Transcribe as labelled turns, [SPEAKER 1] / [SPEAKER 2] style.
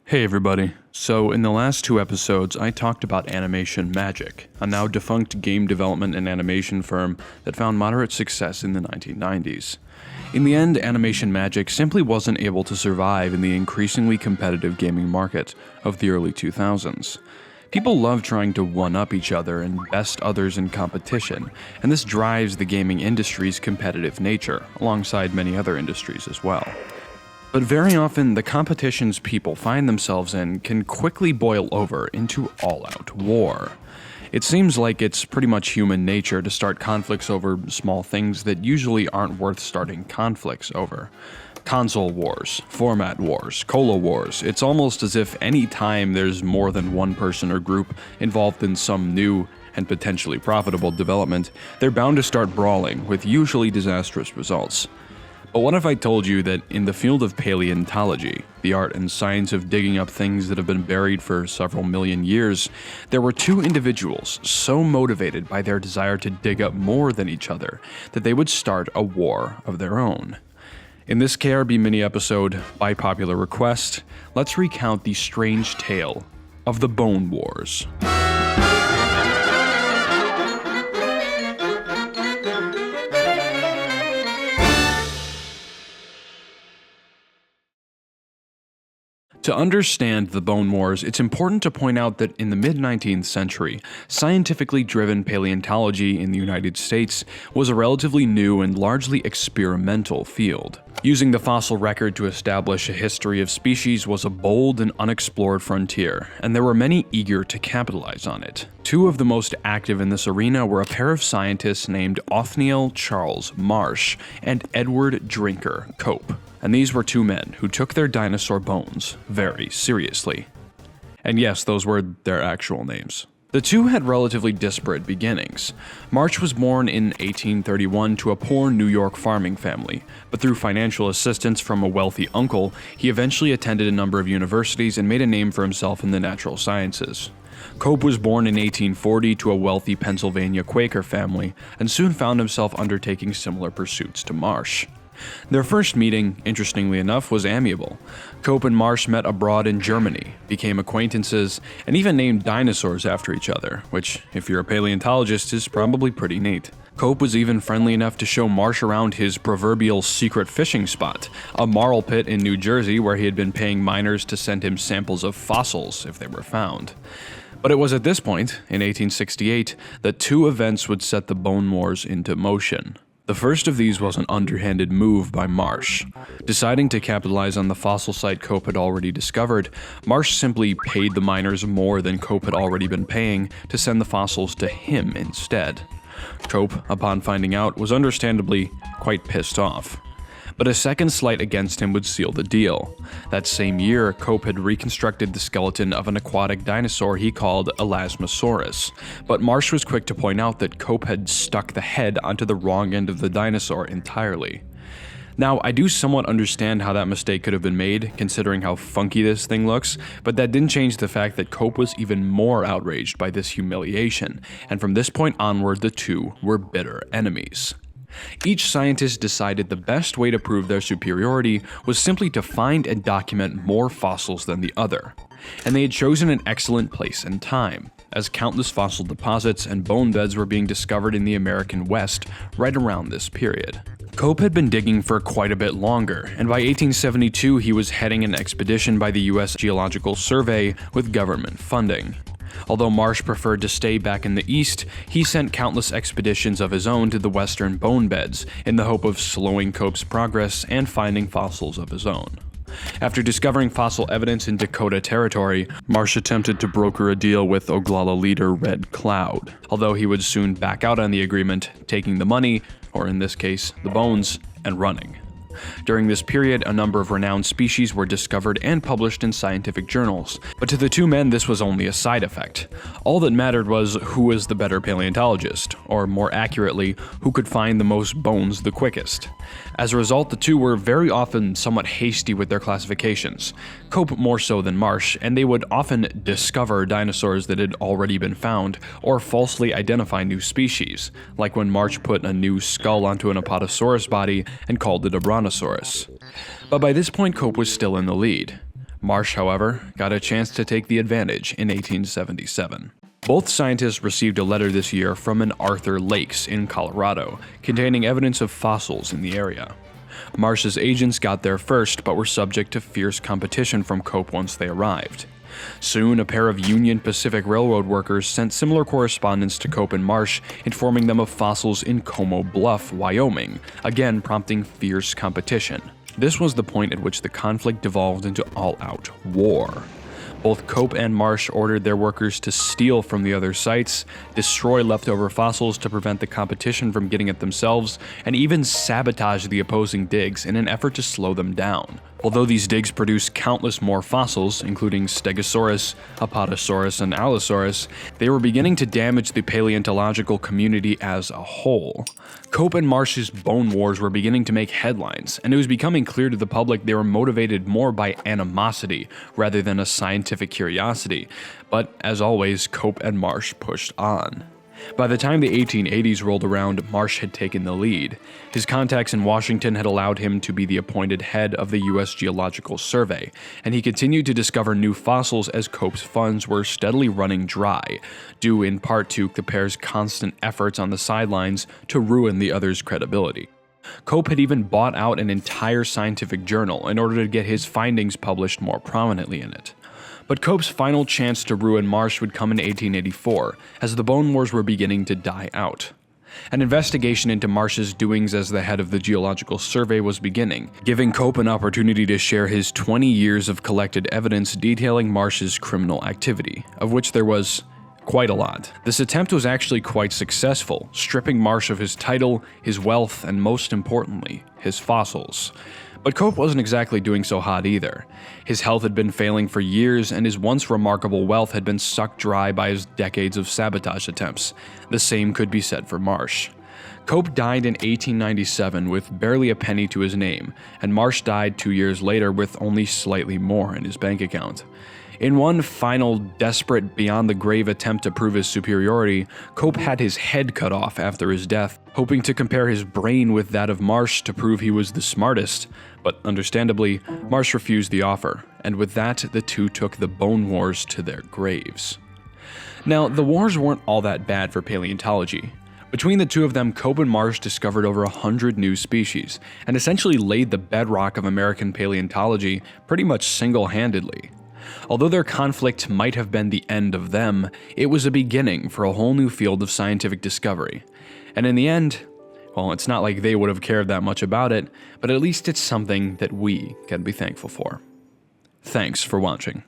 [SPEAKER 1] Hey everybody. So in the last two episodes, I talked about Animation Magic, a now defunct game development and animation firm that found moderate success in the 1990s. In the end, Animation Magic simply wasn't able to survive in the increasingly competitive gaming market of the early 2000s. People love trying to one-up each other and best others in competition, and this drives the gaming industry's competitive nature, alongside many other industries as well. But very often, the competitions people find themselves in can quickly boil over into all-out war. It seems like it's pretty much human nature to start conflicts over small things that usually aren't worth starting conflicts over. Console wars, format wars, cola wars, it's almost as if any time there's more than one person or group involved in some new and potentially profitable development, they're bound to start brawling, with usually disastrous results. But what if I told you that in the field of paleontology, the art and science of digging up things that have been buried for several million years, there were two individuals so motivated by their desire to dig up more than each other that they would start a war of their own? In this KRB mini-episode, by popular request, let's recount the strange tale of the Bone Wars. To understand the Bone Wars, it's important to point out that in the mid-19th century, scientifically driven paleontology in the United States was a relatively new and largely experimental field. Using the fossil record to establish a history of species was a bold and unexplored frontier, and there were many eager to capitalize on it. Two of the most active in this arena were a pair of scientists named Othniel Charles Marsh and Edward Drinker Cope. And these were two men who took their dinosaur bones very seriously. And yes, those were their actual names. The two had relatively disparate beginnings. Marsh was born in 1831 to a poor New York farming family, but through financial assistance from a wealthy uncle, he eventually attended a number of universities and made a name for himself in the natural sciences. Cope was born in 1840 to a wealthy Pennsylvania Quaker family, and soon found himself undertaking similar pursuits to Marsh. Their first meeting, interestingly enough, was amiable. Cope and Marsh met abroad in Germany, became acquaintances, and even named dinosaurs after each other, which, if you're a paleontologist, is probably pretty neat. Cope was even friendly enough to show Marsh around his proverbial secret fishing spot, a marl pit in New Jersey where he had been paying miners to send him samples of fossils if they were found. But it was at this point, in 1868, that two events would set the Bone Wars into motion. The first of these was an underhanded move by Marsh. Deciding to capitalize on the fossil site Cope had already discovered, Marsh simply paid the miners more than Cope had already been paying to send the fossils to him instead. Cope, upon finding out, was understandably quite pissed off. But a second slight against him would seal the deal. That same year, Cope had reconstructed the skeleton of an aquatic dinosaur he called Elasmosaurus, but Marsh was quick to point out that Cope had stuck the head onto the wrong end of the dinosaur entirely. Now, I do somewhat understand how that mistake could have been made, considering how funky this thing looks, but that didn't change the fact that Cope was even more outraged by this humiliation, and from this point onward, the two were bitter enemies. Each scientist decided the best way to prove their superiority was simply to find and document more fossils than the other. And they had chosen an excellent place and time, as countless fossil deposits and bone beds were being discovered in the American West right around this period. Cope had been digging for quite a bit longer, and by 1872 he was heading an expedition by the U.S. Geological Survey with government funding. Although Marsh preferred to stay back in the east, he sent countless expeditions of his own to the western bone beds in the hope of slowing Cope's progress and finding fossils of his own. After discovering fossil evidence in Dakota Territory, Marsh attempted to broker a deal with Oglala leader Red Cloud, although he would soon back out on the agreement, taking the money, or in this case, the bones, and running. During this period, a number of renowned species were discovered and published in scientific journals, but to the two men this was only a side effect. All that mattered was who was the better paleontologist, or more accurately, who could find the most bones the quickest. As a result, the two were very often somewhat hasty with their classifications, Cope more so than Marsh, and they would often discover dinosaurs that had already been found, or falsely identify new species, like when Marsh put a new skull onto an Apatosaurus body and called it a Brontosaurus. But by this point, Cope was still in the lead. Marsh, however, got a chance to take the advantage in 1877. Both scientists received a letter this year from an Arthur Lakes in Colorado, containing evidence of fossils in the area. Marsh's agents got there first, but were subject to fierce competition from Cope once they arrived. Soon, a pair of Union Pacific Railroad workers sent similar correspondence to Cope and Marsh, informing them of fossils in Como Bluff, Wyoming, again prompting fierce competition. This was the point at which the conflict devolved into all-out war. Both Cope and Marsh ordered their workers to steal from the other sites, destroy leftover fossils to prevent the competition from getting at themselves, and even sabotage the opposing digs in an effort to slow them down. Although these digs produced countless more fossils, including Stegosaurus, Apatosaurus, and Allosaurus, they were beginning to damage the paleontological community as a whole. Cope and Marsh's bone wars were beginning to make headlines, and it was becoming clear to the public they were motivated more by animosity rather than a scientific curiosity. But as always, Cope and Marsh pushed on. By the time the 1880s rolled around, Marsh had taken the lead. His contacts in Washington had allowed him to be the appointed head of the U.S. Geological Survey, and he continued to discover new fossils as Cope's funds were steadily running dry, due in part to the pair's constant efforts on the sidelines to ruin the other's credibility. Cope had even bought out an entire scientific journal in order to get his findings published more prominently in it. But Cope's final chance to ruin Marsh would come in 1884, as the Bone Wars were beginning to die out. An investigation into Marsh's doings as the head of the Geological Survey was beginning, giving Cope an opportunity to share his 20 years of collected evidence detailing Marsh's criminal activity, of which there was quite a lot. This attempt was actually quite successful, stripping Marsh of his title, his wealth, and most importantly, his fossils. But Cope wasn't exactly doing so hot either. His health had been failing for years, and his once remarkable wealth had been sucked dry by his decades of sabotage attempts. The same could be said for Marsh. Cope died in 1897 with barely a penny to his name, and Marsh died 2 years later with only slightly more in his bank account. In one final, desperate, beyond-the-grave attempt to prove his superiority, Cope had his head cut off after his death, hoping to compare his brain with that of Marsh to prove he was the smartest. But understandably, Marsh refused the offer, and with that, the two took the Bone Wars to their graves. Now, the wars weren't all that bad for paleontology. Between the two of them, Cope and Marsh discovered over 100 new species, and essentially laid the bedrock of American paleontology pretty much single-handedly. Although their conflict might have been the end of them, it was a beginning for a whole new field of scientific discovery. And in the end, well, it's not like they would have cared that much about it, but at least it's something that we can be thankful for. Thanks for watching.